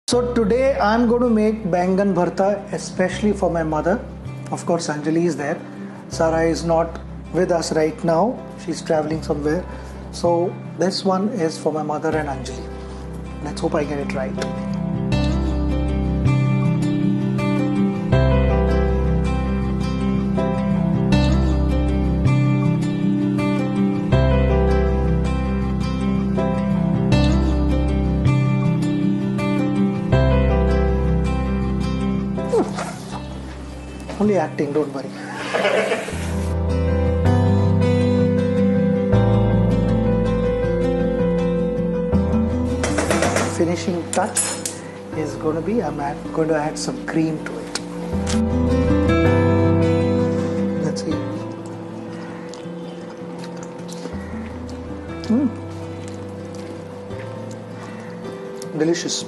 So today I'm going to make Bangan Bharta especially for my mother. Of course Anjali is there. Sarah is not with us right now. She's traveling somewhere. So this one is for my mother and Anjali. Let's hope I get it right. Only acting, don't worry. Finishing touch is going to be, I'm going to add some cream to it. Let's see. Delicious.